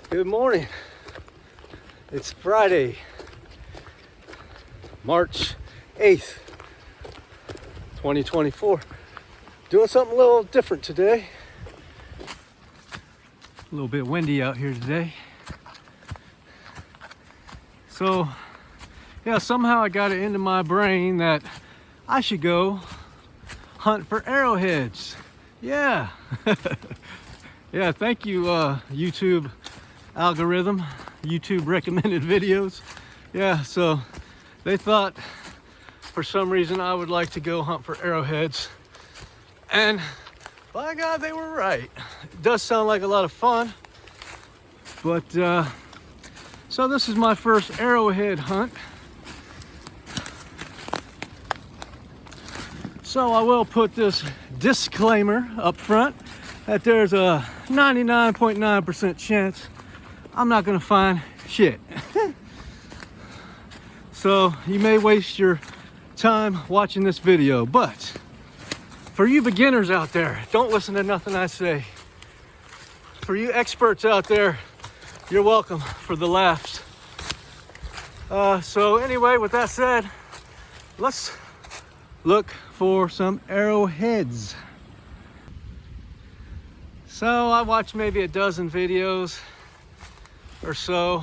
Good morning. It's Friday, March 8th, 2024. Doing something a little different today. A little bit windy out here today. So, yeah, somehow I got it into my brain that I should go hunt for arrowheads. Yeah. Yeah, thank you, YouTube algorithm, YouTube recommended videos. Yeah, so they thought for some reason I would like to go hunt for arrowheads. And by God, they were right. It does sound like a lot of fun. But, so this is my first arrowhead hunt. So I will put this disclaimer up front that there's a 99.9% chance I'm not gonna find shit. So you may waste your time watching this video, but for you beginners out there, don't listen to nothing I say. For you experts out there, you're welcome for the laughs. So anyway, with that said, let's look for some arrowheads. So I watched maybe a dozen videos or so,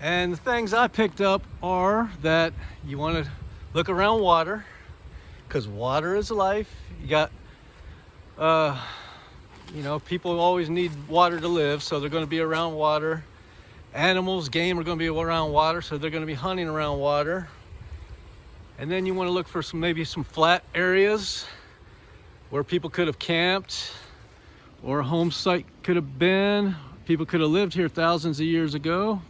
and the things I picked up are that you want to look around water, because water is life. You got you know, people always need water to live, so they're going to be around water. Animals, game are going to be around water, so they're going to be hunting around water. And then you want to look for maybe some flat areas where people could have camped, or a home site could have been. People could have lived here thousands of years ago.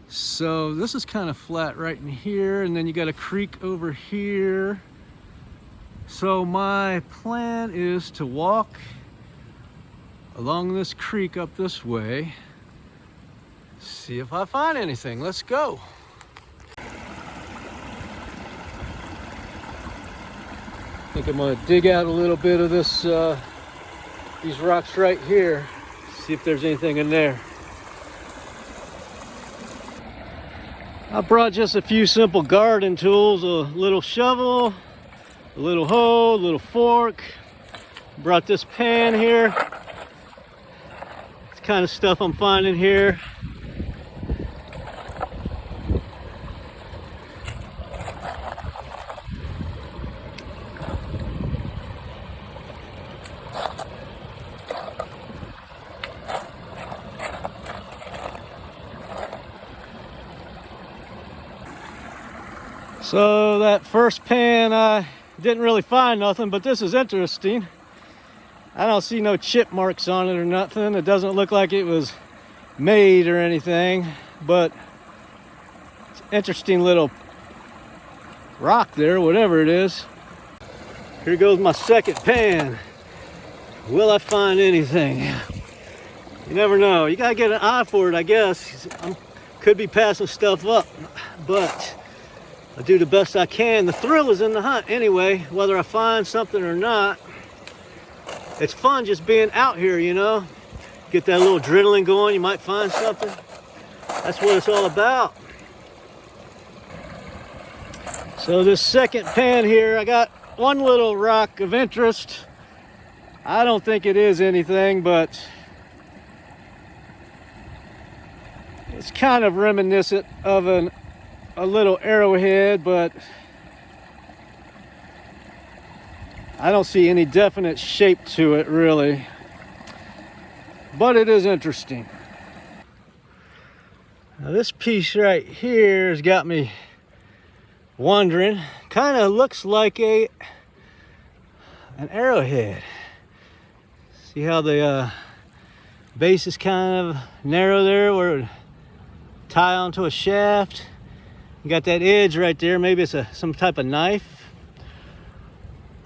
So this is kind of flat right in here, and then you got a creek over here. So my plan is to walk along this creek up this way, see if I find anything. Let's go. I think I'm gonna dig out a little bit of this, these rocks right here, see if there's anything in there. I brought just a few simple garden tools, a little shovel, a little hoe, a little fork. Brought this pan here. It's the kind of stuff I'm finding here. So that first pan, I didn't really find nothing, but this is interesting. I don't see no chip marks on it or nothing. It doesn't look like it was made or anything, but it's an interesting little rock there, whatever it is. Here goes my second pan. Will I find anything? You never know. You gotta get an eye for it, I guess. I could be passing stuff up, but I do the best I can. The thrill is in the hunt anyway, whether I find something or not. It's fun just being out here, you know. Get that little adrenaline going, you might find something. That's what it's all about. So this second pan here, I got one little rock of interest. I don't think it is anything, but it's kind of reminiscent of a little arrowhead, but I don't see any definite shape to it really, but it is interesting. Now this piece right here has got me wondering. Kind of looks like an arrowhead. See how the base is kind of narrow there where it would tie onto a shaft. You got that edge right there. Maybe it's some type of knife,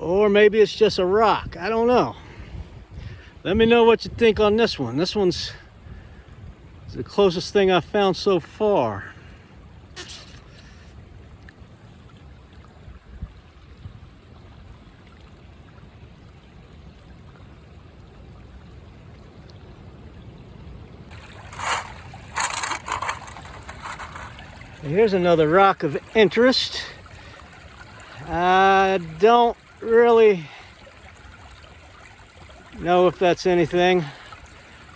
or maybe it's just a rock. I don't know. Let me know what you think on this one. This one's the closest thing I've found so far. Here's another rock of interest. I don't really know if that's anything.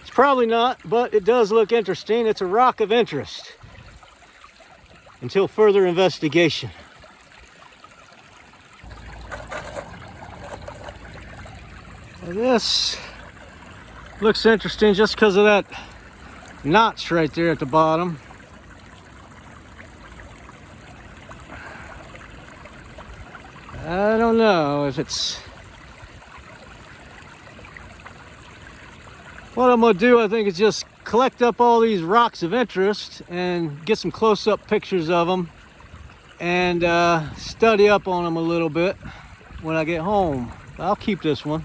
It's probably not, but it does look interesting. It's a rock of interest until further investigation. This looks interesting just because of that notch right there at the bottom. I don't know if it's... What I'm gonna do, I think, is just collect up all these rocks of interest and get some close-up pictures of them and study up on them a little bit when I get home. I'll keep this one.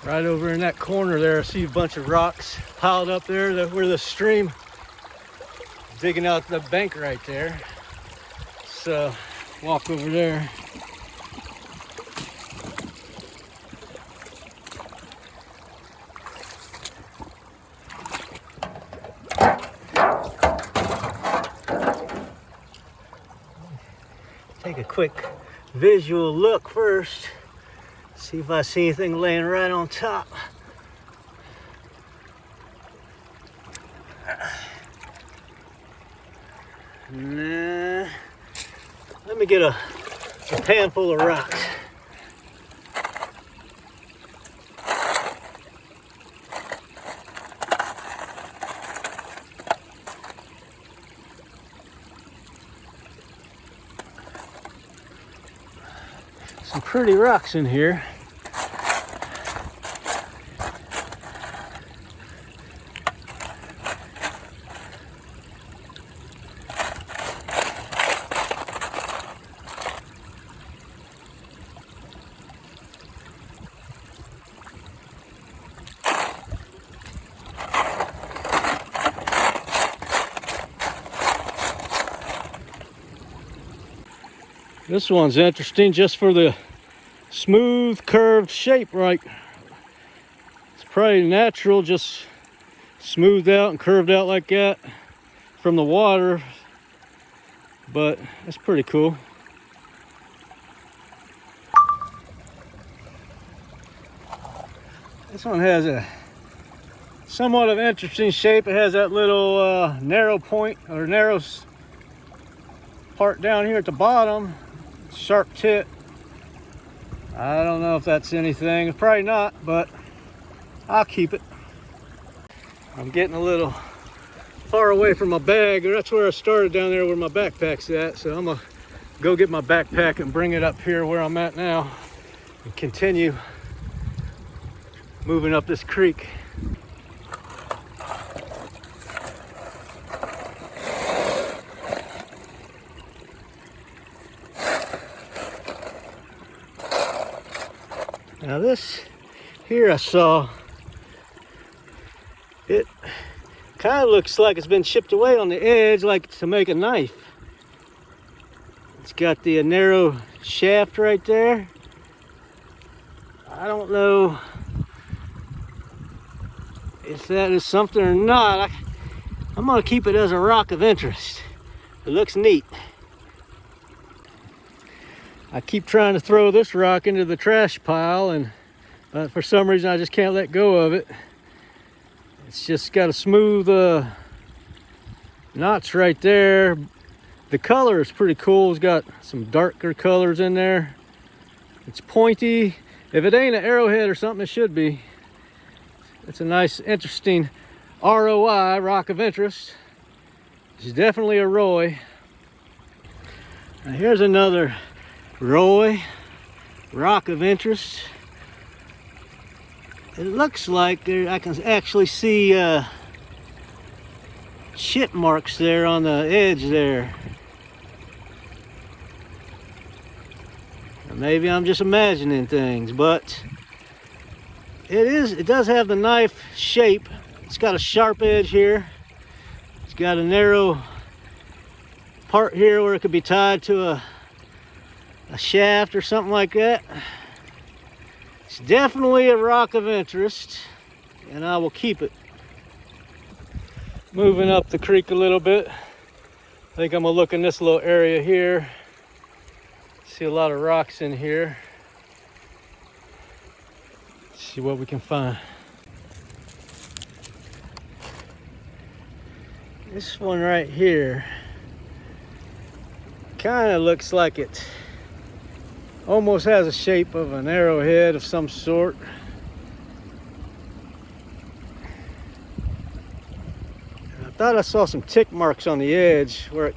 Right over in that corner there, I see a bunch of rocks piled up there where the stream digging out the bank right there. So walk over there. Take a quick visual look first. See if I see anything laying right on top. Nah. Let me get a pan full of rocks. Some pretty rocks in here. This one's interesting just for the smooth curved shape, right? It's probably natural, just smoothed out and curved out like that from the water, but that's pretty cool. This one has a somewhat of interesting shape. It has that little narrow point or narrow part down here at the bottom, sharp tip. I don't know if that's anything. Probably not, but I'll keep it. I'm getting a little far away from my bag. That's where I started, down there where my backpack's at. So I'm gonna go get my backpack and bring it up here where I'm at now and continue moving up this creek. Now this here I saw, it kind of looks like it's been chipped away on the edge, like to make a knife. It's got the narrow shaft right there. I don't know if that is something or not. I'm gonna keep it as a rock of interest. It looks neat. I keep trying to throw this rock into the trash pile, and for some reason I just can't let go of it. It's just got a smooth notch right there, The color is pretty cool. It's got some darker colors in there. It's pointy. If it ain't an arrowhead or something, it should be. It's a nice, interesting ROI, rock of interest. It's definitely a Roy. Now here's another Roy, rock of interest. It looks like there, I can actually see chip marks there on the edge there. Maybe I'm just imagining things, but it does have the knife shape. It's got a sharp edge here. It's got a narrow part here where it could be tied to a shaft or something like that. It's definitely a rock of interest, and I will keep it. Moving up the creek a little bit, I think I'm gonna look in this little area here. See a lot of rocks in here. See what we can find. This one right here kind of looks like it almost has a shape of an arrowhead of some sort. And I thought I saw some tick marks on the edge where it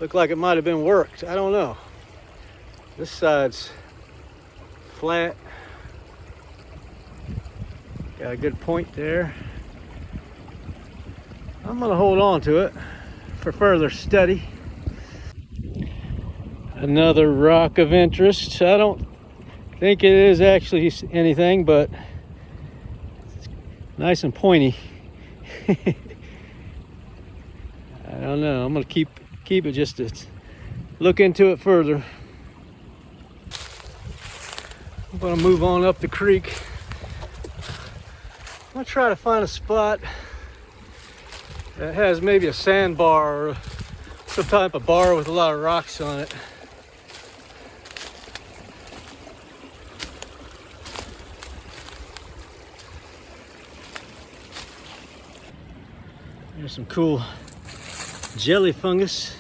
looked like it might have been worked. I don't know. This side's flat. Got a good point there. I'm gonna hold on to it for further study. Another rock of interest. I don't think it is actually anything, but it's nice and pointy. I don't know. I'm gonna keep it just to look into it further. I'm gonna move on up the creek. I'm gonna try to find a spot that has maybe a sandbar or some type of bar with a lot of rocks on it. There's some cool jelly fungus.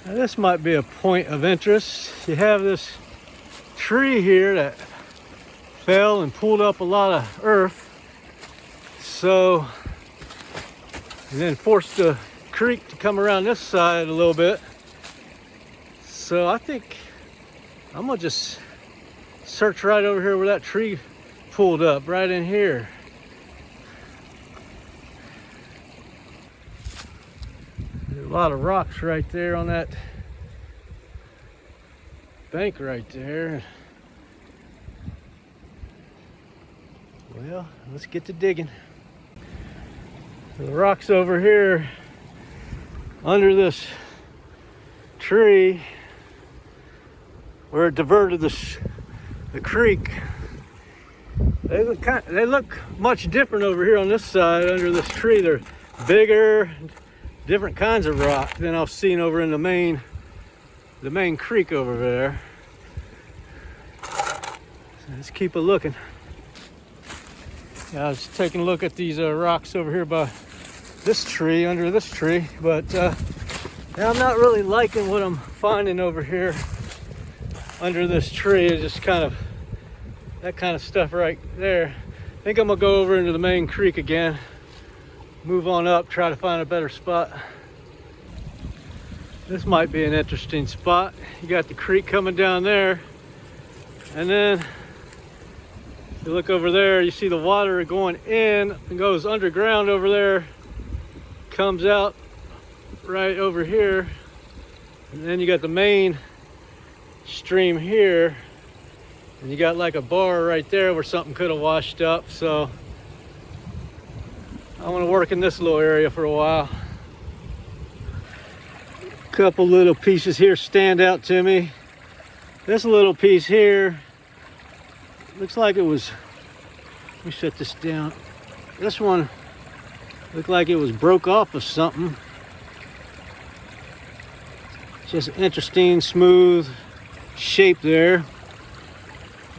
Now this might be a point of interest. You have this tree here that fell and pulled up a lot of earth, and then forced the creek to come around this side a little bit. So I think I'm gonna just search right over here where that tree pulled up, right in here. There's a lot of rocks right there on that bank right there. Well, let's get to digging. The rocks over here under this tree where it diverted the creek, they look much different over here on this side under this tree. They're bigger, different kinds of rock than I've seen over in the main creek over there. So let's keep a looking. Yeah, I was taking a look at these rocks over here by this tree, under this tree, but yeah, I'm not really liking what I'm finding over here under this tree. It's just kind of that kind of stuff right there. I think I'm gonna go over into the main creek again, move on up, try to find a better spot. This might be an interesting spot. You got the creek coming down there, and then you look over there, you see the water going in and goes underground over there, comes out right over here, and then you got the main stream here, and you got like a bar right there where something could have washed up. So I want to work in this little area for a while. A couple little pieces here stand out to me. This little piece here looks like it was, let me set this down. This one looked like it was broke off of something. Just interesting, smooth shape there.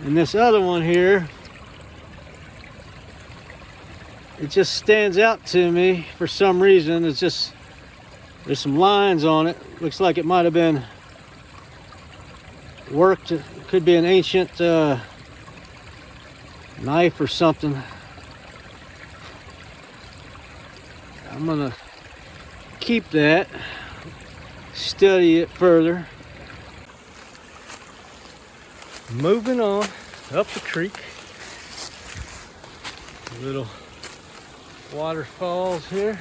And this other one here, it just stands out to me for some reason. It's just, there's some lines on it. Looks like it might have been worked. It could be an ancient knife or something. I'm gonna keep that, study it further. Moving on up the creek. Little waterfalls here.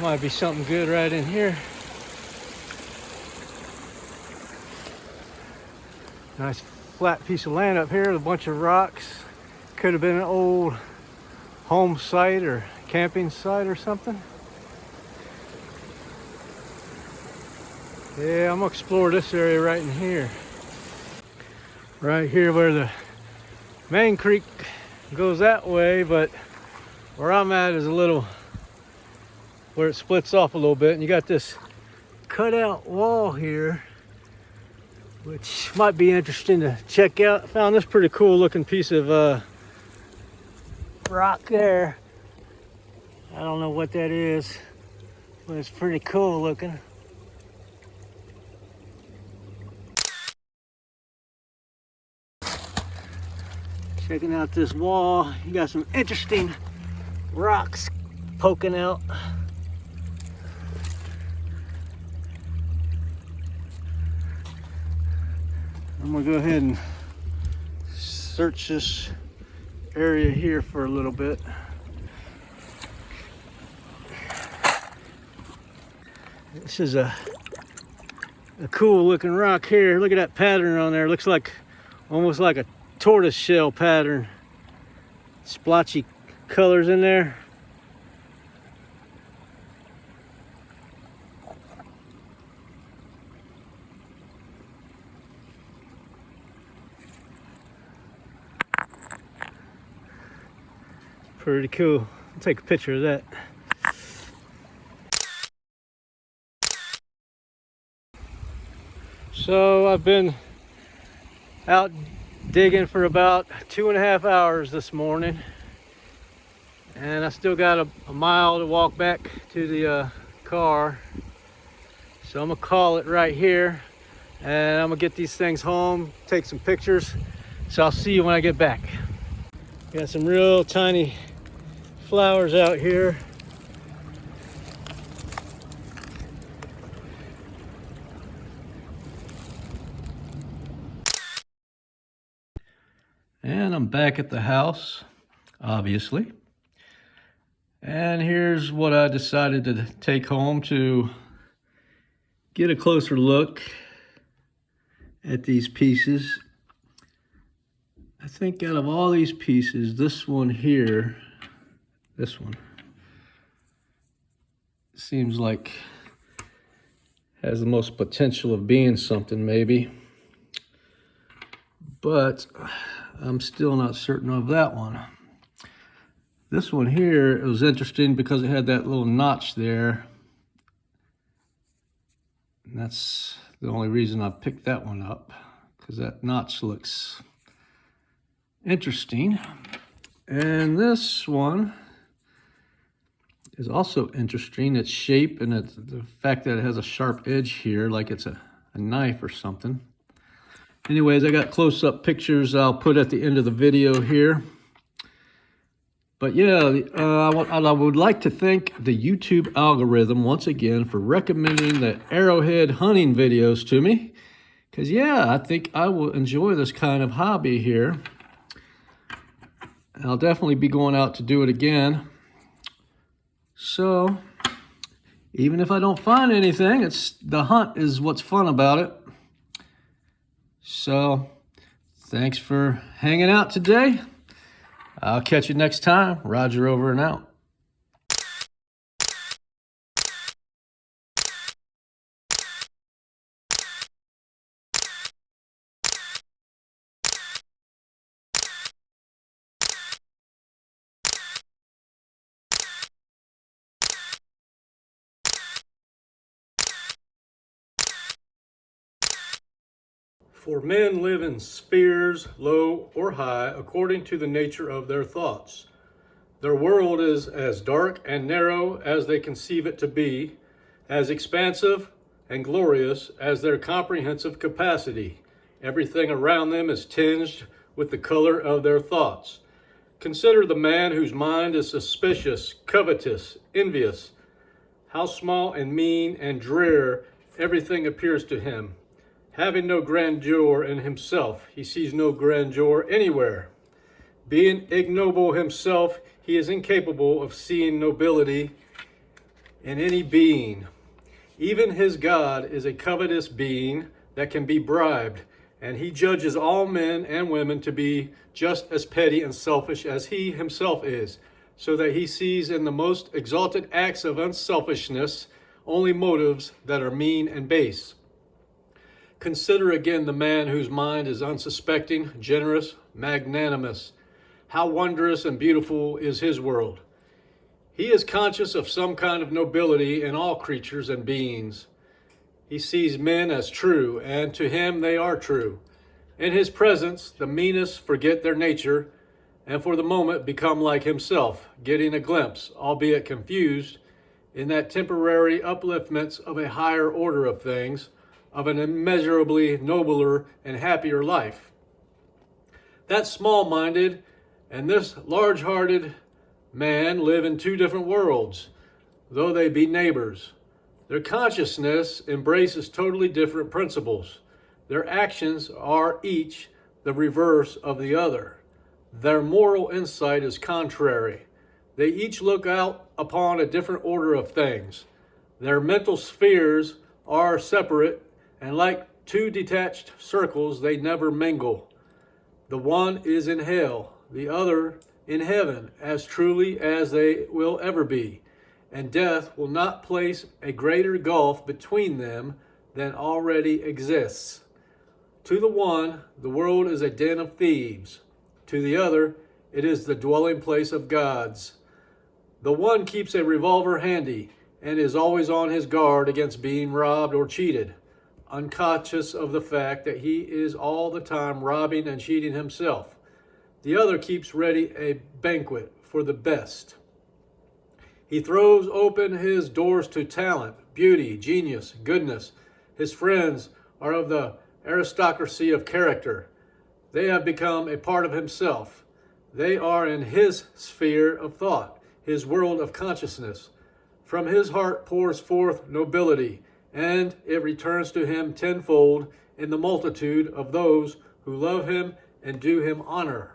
Might be something good right in here. Nice flat piece of land up here with a bunch of rocks. Could have been an old home site or camping site or something. Yeah, I'm gonna explore this area right in here. Right here where the main creek goes that way, but where I'm at is a little, where it splits off a little bit, and you got this cutout wall here, which might be interesting to check out. I found this pretty cool looking piece of rock there. I don't know what that is, but it's pretty cool looking. Checking out this wall, you got some interesting rocks poking out. I'm gonna go ahead and search this area here for a little bit. This is a cool looking rock here. Look at that pattern on there. Looks like almost like a tortoise shell pattern. Splotchy colors in there. Pretty cool. I'll take a picture of that. So I've been out digging for about 2.5 hours this morning, and I still got a mile to walk back to the car. So I'm gonna call it right here, and I'm gonna get these things home, take some pictures. So I'll see you when I get back. Got some real tiny flowers out here. And I'm back at the house, obviously. And here's what I decided to take home to get a closer look at these pieces. I think out of all these pieces, this one here, this one, seems like has the most potential of being something maybe. But I'm still not certain of that one. This one here, it was interesting because it had that little notch there. And that's the only reason I picked that one up, because that notch looks interesting. And this one is also interesting. Its shape and the fact that it has a sharp edge here, like it's a knife or something. Anyways, I got close-up pictures I'll put at the end of the video here. But yeah, I would like to thank the YouTube algorithm once again for recommending the arrowhead hunting videos to me. Because yeah, I think I will enjoy this kind of hobby here. I'll definitely be going out to do it again. So, even if I don't find anything, the hunt is what's fun about it. So, thanks for hanging out today. I'll catch you next time. Roger, over and out. For men live in spheres, low or high, according to the nature of their thoughts. Their world is as dark and narrow as they conceive it to be, as expansive and glorious as their comprehensive capacity. Everything around them is tinged with the color of their thoughts. Consider the man whose mind is suspicious, covetous, envious. How small and mean and drear everything appears to him. Having no grandeur in himself, he sees no grandeur anywhere. Being ignoble himself, he is incapable of seeing nobility in any being. Even his God is a covetous being that can be bribed, and he judges all men and women to be just as petty and selfish as he himself is, so that he sees in the most exalted acts of unselfishness only motives that are mean and base. Consider again the man whose mind is unsuspecting, generous, magnanimous. How wondrous and beautiful is his world. He is conscious of some kind of nobility in all creatures and beings. He sees men as true, and to him they are true. In his presence, the meanest forget their nature, and for the moment become like himself, getting a glimpse, albeit confused, in that temporary upliftments of a higher order of things, of an immeasurably nobler and happier life. That small-minded and this large-hearted man live in two different worlds, though they be neighbors. Their consciousness embraces totally different principles. Their actions are each the reverse of the other. Their moral insight is contrary. They each look out upon a different order of things. Their mental spheres are separate, and like two detached circles, they never mingle. The one is in hell, the other in heaven, as truly as they will ever be, and death will not place a greater gulf between them than already exists. To the one, the world is a den of thieves. To the other, it is the dwelling place of gods. The one keeps a revolver handy and is always on his guard against being robbed or cheated, unconscious of the fact that he is all the time robbing and cheating himself. The other keeps ready a banquet for the best. He throws open his doors to talent, beauty, genius, goodness. His friends are of the aristocracy of character. They have become a part of himself. They are in his sphere of thought, his world of consciousness. From his heart pours forth nobility, and it returns to him tenfold in the multitude of those who love him and do him honor.